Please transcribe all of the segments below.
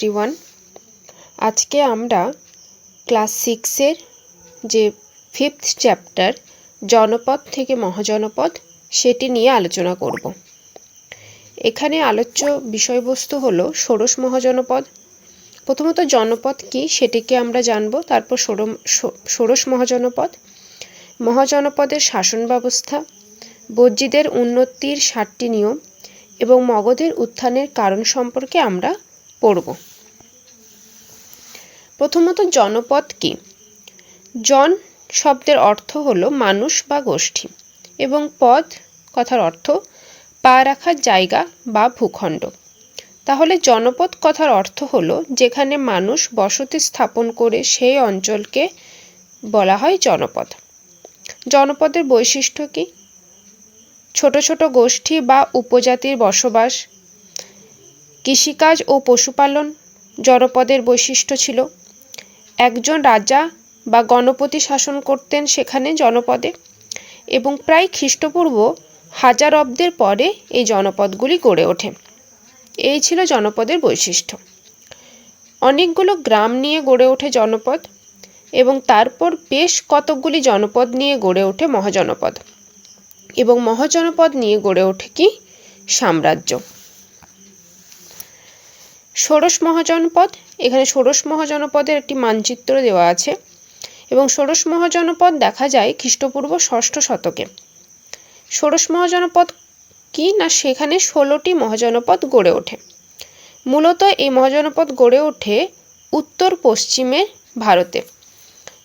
Everyone. আজকে আমরা class 6-এর যে 5th চ্যাপ্টার জনপদ থেকে মহাজনপদ সেটি নিয়ে আলোচনা করব। এখানে আলোচ্য বিষয়বস্তু হলো ষোড়শ মহাজনপদ। প্রথমত জনপদ কি সেটিকে আমরা জানব, তারপর ষোড়শ মহাজনপদ, মহাজনপদের শাসন ব্যবস্থা, বজ্জীদের উন্নতির 7টি নিয়ম এবং মগধের উত্থানের কারণ সম্পর্কে আমরা পড়ব। প্রথমত জনপদ কি? জন শব্দের অর্থ হলো মানুষ বা গোষ্ঠী এবং পদ কথার অর্থ পা রাখার জায়গা বা ভূখণ্ড। তাহলে জনপদ কথার অর্থ হলো যেখানে মানুষ বসতি স্থাপন করে সেই অঞ্চলকে বলা হয় জনপদ। জনপদের বৈশিষ্ট্য কি? ছোট ছোট গোষ্ঠী বা উপজাতির বসবাস, কৃষিকাজ ও পশুপালন জনপদের বৈশিষ্ট্য ছিল। একজন রাজা বা গণপতি শাসন করতেন সেখানে জনপদে, এবং প্রায় খ্রিস্টপূর্ব 1000 অব্দের পরে এই জনপদগুলি গড়ে ওঠে। এই ছিল জনপদের বৈশিষ্ট্য। অনেকগুলো গ্রাম নিয়ে গড়ে ওঠে জনপদ, এবং তারপর বেশ কতকগুলি জনপদ নিয়ে গড়ে ওঠে মহাজনপদ, এবং মহাজনপদ নিয়ে গড়ে ওঠে কি? সাম্রাজ্য। ষোড়শ মহাজনপদ, এখানে ষোড়শ মহাজনপদের একটি মানচিত্র দেওয়া আছে, এবং ষোড়শ মহাজনপদ দেখা যায় খ্রিস্টপূর্ব 6ষ্ঠ শতকে। ষোড়শ মহাজনপদ কি না, সেখানে 16টি মহাজনপদ গড়ে ওঠে। মূলত এই মহাজনপদ গড়ে ওঠে উত্তর পশ্চিমে ভারতে।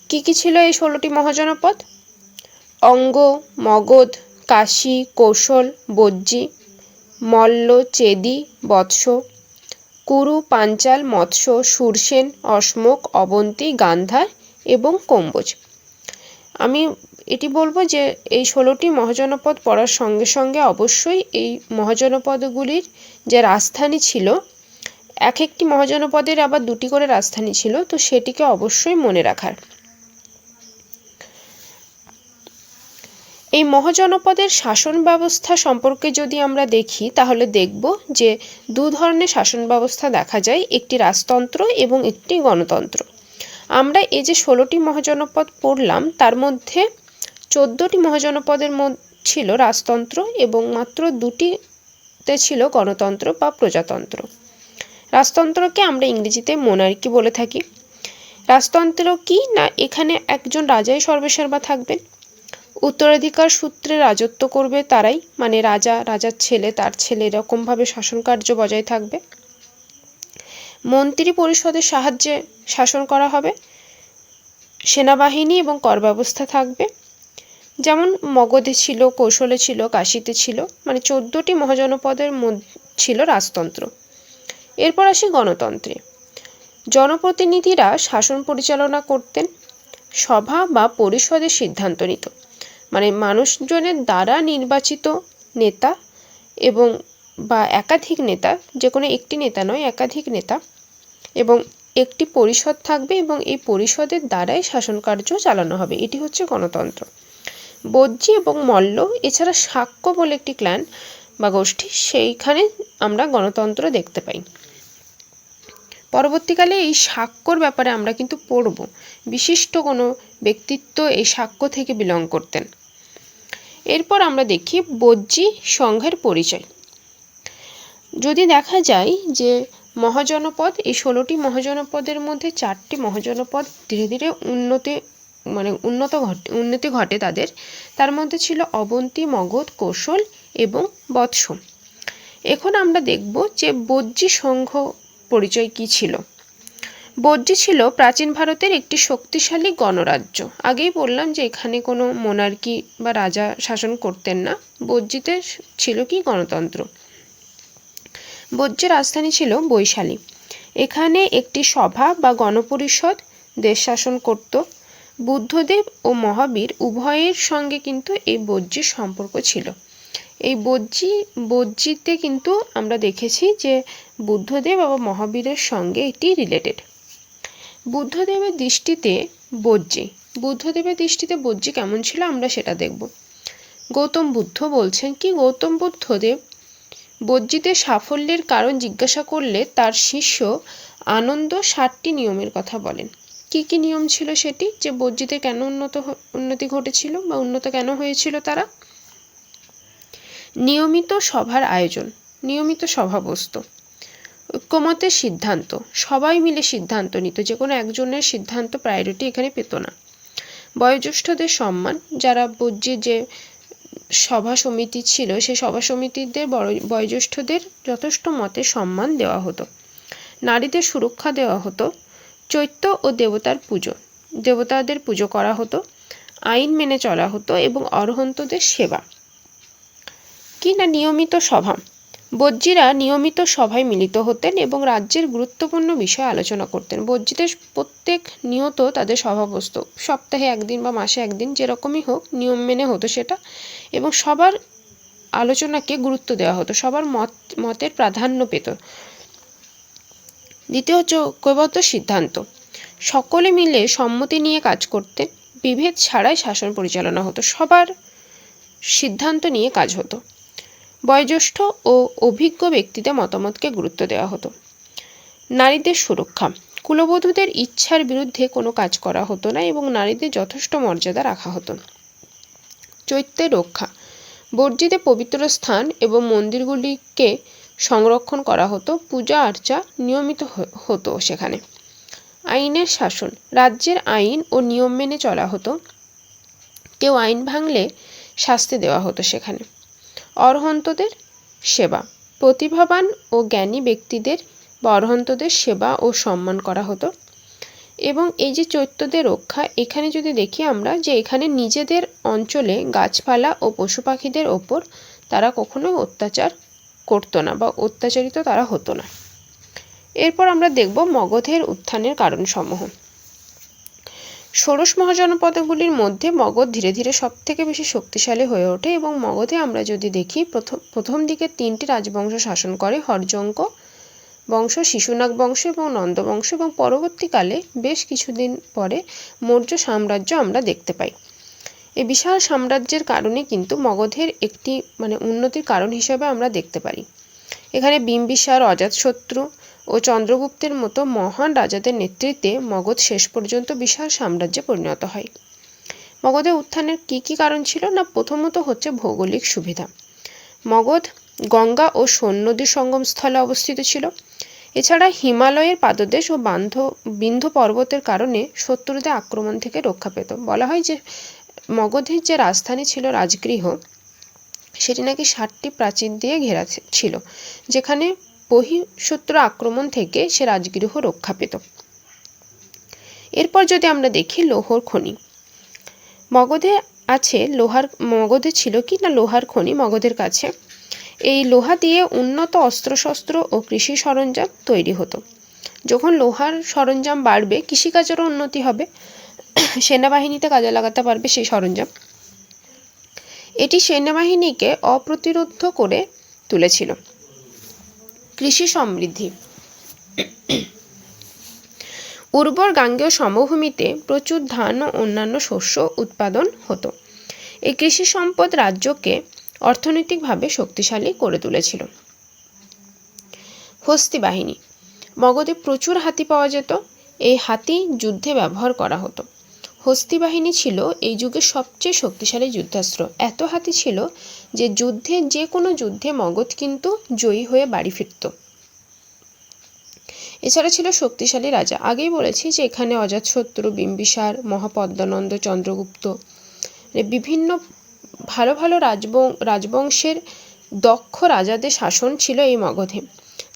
কি কি ছিল এই 16টি মহাজনপদ? অঙ্গ, মগধ, কাশী, কৌশল, বজ্জী, মল্ল, চেদি, বৎস, কুরু, পাঞ্চাল, মৎস্য, সুরসেন, অশ্মক, অবন্তী, গান্ধার এবং কম্বোজ। আমি এটি বলবো যে এই 16টি মহাজনপদ পড়ার সঙ্গে সঙ্গে অবশ্যই এই মহাজনপদগুলির যে রাজধানী ছিল, এক একটি মহাজনপদের আবার 2টি করে রাজধানী ছিল, তো সেটিকে অবশ্যই মনে রাখার। এই মহাজনপদের শাসন ব্যবস্থা সম্পর্কে যদি আমরা দেখি তাহলে দেখব যে 2 ধরনের শাসন ব্যবস্থা দেখা যায়, একটি রাজতন্ত্র এবং একটি গণতন্ত্র। আমরা এই যে 16টি মহাজনপদ পড়লাম তার মধ্যে 14টি মহাজনপদের ছিল রাজতন্ত্র এবং মাত্র 2টিতে ছিল গণতন্ত্র বা প্রজাতন্ত্র। রাজতন্ত্রকে আমরা ইংরেজিতে মোনার্কি বলে থাকি। রাজতন্ত্র কি না, এখানে একজন রাজাই সর্বেসর্বা থাকবেন। উত্তরাধিকার সূত্রে রাজত্ব করবে তারাই, মানে রাজা, রাজার ছেলে, তার ছেলে, এরকমভাবে শাসন কার্য বজায় থাকবে। মন্ত্রী পরিষদের সাহায্যে শাসন করা হবে। সেনাবাহিনী এবং কর ব্যবস্থা থাকবে, যেমন মগধে ছিল, কৌশলে ছিল, কাশীতে ছিল, মানে 14টি মহাজনপদের ছিল রাজতন্ত্র। এরপর আসি গণতন্ত্রে। জনপ্রতিনিধিরা শাসন পরিচালনা করতেন, সভা বা পরিষদের সিদ্ধান্ত নিত, মানে মানুষজনের দ্বারা নির্বাচিত নেতা এবং বা একাধিক নেতা, যে কোনো একটি নেতা নয়, একাধিক নেতা, এবং একটি পরিষদ থাকবে এবং এই পরিষদের দ্বারাই শাসন কার্য চালানো হবে। এটি হচ্ছে গণতন্ত্র। বজ্জী এবং মল্ল এছাড়া শাক্য বলে একটি ক্ল্যান বা গোষ্ঠী, সেইখানে আমরা গণতন্ত্র দেখতে পাই। পরবর্তীকালে এই শাক্যর ব্যাপারে আমরা কিন্তু পড়ব। বিশিষ্ট কোনো ব্যক্তিত্ব এই শাক্য থেকে বিলং করতেন। এরপর আমরা দেখি বজ্জী সংঘের পরিচয়। যদি দেখা যায় যে মহাজনপদ, এই 16টি মহাজনপদের মধ্যে 4টি মহাজনপদ ধীরে ধীরে উন্নতি ঘটে তাদের। তার মধ্যে ছিল অবন্তী, মগধ, কৌশল এবং বৎস। এখন আমরা দেখব যে বজ্জী সংঘ পরিচয় কি ছিল। বজ্জী ছিল প্রাচীন ভারতের একটি শক্তিশালী গণরাজ্য। আগেই বললাম যে এখানে কোনো মোনার্কি বা রাজা শাসন করতেন না, বজ্জীতে ছিল কি? গণতন্ত্র। বজ্জের রাজধানী ছিল বৈশালী। এখানে একটি সভা বা গণপরিষদ দেশ শাসন করত। বুদ্ধদেব ও মহাবীর উভয়ের সঙ্গে কিন্তু এই বজ্জীর সম্পর্ক ছিল। এই বজ্জীতে কিন্তু আমরা দেখেছি যে বুদ্ধদেব এবং মহাবীরের সঙ্গে এটি রিলেটেড। বুদ্ধদেবের দৃষ্টিতে বজ্জী কেমন ছিল আমরা সেটা দেখব। গৌতম বুদ্ধ বলছেন কি, গৌতম বুদ্ধদেব বজ্জীতে সাফল্যের কারণ জিজ্ঞাসা করলে তার শিষ্য আনন্দ 60টি নিয়মের কথা বলেন। কি কি নিয়ম ছিল সেটি, যে বজ্জিতে কেন উন্নতি ঘটেছিল বা উন্নত কেন হয়েছিল তারা? নিয়মিত সভার আয়োজন, নিয়মিত সভা বসত। ঐক্যমতের সিদ্ধান্ত, সবাই মিলে সিদ্ধান্ত নিত, যে কোনো একজনের সিদ্ধান্ত প্রায়োরিটি এখানে পেত না। বয়োজ্যেষ্ঠদের সম্মান, যারা বজ্জির যে সভা সমিতি ছিল সেই সভা সমিতিদের বয়োজ্যেষ্ঠদের যথেষ্ট মতে সম্মান দেওয়া হতো। নারীদের সুরক্ষা দেওয়া হতো। চৈত্য ও দেবতার পুজো, দেবতাদের পুজো করা হতো। আইন মেনে চলা হতো এবং অরহন্তদের সেবা। কি না নিয়মিত সভা, বজ্জিরা নিয়মিত সভায় মিলিত হতেন এবং রাজ্যের গুরুত্বপূর্ণ বিষয় আলোচনা করতেন। বজ্জিদের প্রত্যেক নিয়ত তাদের সভা বসত, সপ্তাহে একদিন বা মাসে একদিন, যেরকমই হোক নিয়ম মেনে হতো সেটা, এবং সবার আলোচনাকে গুরুত্ব দেওয়া হতো, সবার মতের প্রাধান্য পেত। দ্বিতীয় হচ্ছে ঐক্যবদ্ধ সিদ্ধান্ত, সকলে মিলে সম্মতি নিয়ে কাজ করতেন, বিভেদ ছাড়াই শাসন পরিচালনা হতো, সবার সিদ্ধান্ত নিয়ে কাজ হতো। বয়োজ্যেষ্ঠ ও অভিজ্ঞ ব্যক্তিদের মতামতকে গুরুত্ব দেওয়া হতো। নারীদের সুরক্ষা, কুলবধূদের ইচ্ছার বিরুদ্ধে কোনো কাজ করা হতো না এবং নারীদের যথেষ্ট মর্যাদা রাখা হতো। চৈত্যের রক্ষা, বর্জিতে পবিত্র স্থান এবং মন্দিরগুলিকে সংরক্ষণ করা হতো, পূজা আর্চা নিয়মিত হতো সেখানে। আইনের শাসন, রাজ্যের আইন ও নিয়ম মেনে চলা হতো, কেউ আইন ভাঙলে শাস্তি দেওয়া হতো সেখানে। অরহন্তদের সেবা, প্রতিভাবান ও জ্ঞানী ব্যক্তিদের বা অরহন্তদের সেবা ও সম্মান করা হতো। এবং এই যে চৈত্যদের রক্ষা, এখানে যদি দেখি আমরা যে এখানে নিজেদের অঞ্চলে গাছপালা ও পশু পাখিদের ওপর তারা কখনোই অত্যাচার করতো না বা অত্যাচারিত তারা হতো না। এরপর আমরা দেখব মগধের উত্থানের কারণসমূহ। ষোড়শ মহাজনপদগুলির মধ্যে মগধ ধীরে ধীরে সবথেকে বেশি শক্তিশালী হয়ে ওঠে এবং মগধে আমরা যদি দেখি প্রথম দিকে 3টি রাজবংশ শাসন করে, হর্যঙ্ক বংশ, শিশুনাগ বংশ এবং নন্দ বংশ, এবং পরবর্তীকালে বেশ কিছুদিন পরে মৌর্য সাম্রাজ্য আমরা দেখতে পাই। এই বিশাল সাম্রাজ্যের কারণে কিন্তু মগধের একটি উন্নতির কারণ হিসেবে আমরা দেখতে পারি। এখানে বিম্বিসার, অজাতশত্রু ও চন্দ্রগুপ্তের মতো মহান রাজাদের নেতৃত্বে মগধ শেষ পর্যন্ত বিশাল সাম্রাজ্যে পরিণত হয়। মগধের উত্থানের কি কি কারণ ছিল না, প্রথমত হচ্ছে ভৌগোলিক সুবিধা। মগধ গঙ্গা ও সোন নদীর সঙ্গমস্থলে অবস্থিত ছিল। এছাড়া হিমালয়ের পাদদেশ ও বিন্ধ্য পর্বতের কারণে শত্রুদের আক্রমণ থেকে রক্ষা পেত। বলা হয় যে মগধের যে রাজধানী ছিল রাজগৃহ, সেটি নাকি 7টি প্রাচীর দিয়ে ঘেরা ছিল, যেখানে বহিঃশত্রু আক্রমণ থেকে সে রাজগৃহ রক্ষা পেত। এরপর যদি আমরা দেখি লৌহর খনি, মগধে ছিল কি না লোহার খনি মগধের কাছে। এই লোহা দিয়ে উন্নত অস্ত্রশস্ত্র ও কৃষি সরঞ্জাম তৈরি হতো। যখন লোহার সরঞ্জাম বাড়বে, কৃষিকাজেরও উন্নতি হবে, সেনাবাহিনীতে কাজে লাগাতে পারবে সেই সরঞ্জাম। এটি সেনাবাহিনীকে অপ্রতিরোধ্য করে তুলেছিল। কৃষি সমৃদ্ধি, উর্বর গাঙ্গেয় সমভূমিতে প্রচুর ধান ও অন্যান্য শস্য উৎপাদন হতো। এই কৃষি সম্পদ রাজ্যকে অর্থনৈতিকভাবে শক্তিশালী করে তুলেছিল। হস্তি বাহিনী, মগধে প্রচুর হাতি পাওয়া যেত। এই হাতি যুদ্ধে ব্যবহার করা হতো। হস্তি বাহিনী ছিল এই যুগের সবচেয়ে শক্তিশালী যুদ্ধাস্ত্র। এত হাতি ছিল যে যে কোনো যুদ্ধে মগধ কিন্তু জয়ী হয়ে বাড়ি ফিরত। এছাড়া ছিল শক্তিশালী রাজা। আগেই বলেছি যে এখানে অজাতশত্রু, বিম্বিসার, মহাপদ্মনন্দ, চন্দ্রগুপ্ত, বিভিন্ন ভালো ভালো রাজবংশের দক্ষ রাজাদের শাসন ছিল এই মগধে,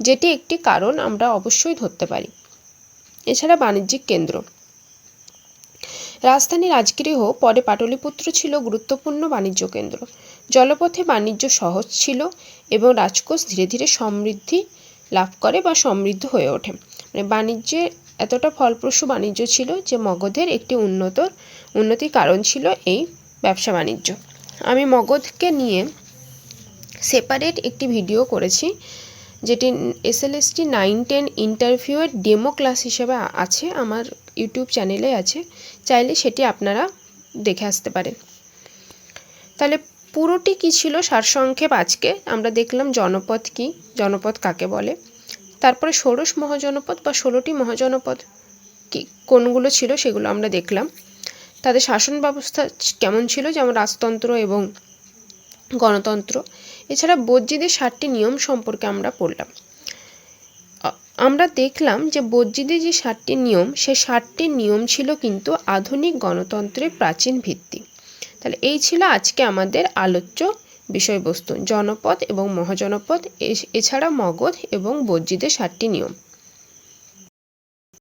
যেটি একটি কারণ আমরা অবশ্যই ধরতে পারি। এছাড়া বাণিজ্যিক কেন্দ্র, রাজধানী রাজগৃহ, পরে পাটলিপুত্র ছিল গুরুত্বপূর্ণ বাণিজ্য কেন্দ্র। জলপথে বাণিজ্য সহজ ছিল এবং রাজকোষ ধীরে ধীরে সমৃদ্ধি লাভ করে বা সমৃদ্ধ হয়ে ওঠে। বাণিজ্যে এতটা ফলপ্রসূ বাণিজ্য ছিল যে মগধের একটি উন্নতির কারণ ছিল এই ব্যবসা বাণিজ্য। আমি মগধকে নিয়ে সেপারেট একটি ভিডিও করেছি, যেটি SLST 9-10 ইন্টারভিউয়ের ডেমো ক্লাস হিসেবে আছে, আমার ইউটিউব চ্যানেলে আছে, চাইলে সেটি আপনারা দেখে আসতে পারেন। তাহলে পুরোটি কি ছিল সারসংক্ষেপ, আজকে আমরা দেখলাম জনপদ কি, জনপদ কাকে বলে, তারপরে ষোড়শ মহাজনপদ বা 16টি মহাজনপদ কোনগুলো ছিল সেগুলো আমরা দেখলাম। তাদের শাসন ব্যবস্থা কেমন ছিল, যেমন রাজতন্ত্র এবং গণতন্ত্র। এছাড়া বজ্জীদের 7টি নিয়ম সম্পর্কে আমরা পড়লাম। আমরা দেখলাম যে বজ্জীদের যে 7টি নিয়ম, সেই 7টি নিয়ম ছিল কিন্তু আধুনিক গণতন্ত্রের প্রাচীন ভিত্তি। তাহলে এই ছিল আজকে আমাদের আলোচ্য বিষয়বস্তু, জনপদ এবং মহাজনপদ, এছাড়া মগধ এবং বজ্জীদের 7টি নিয়ম।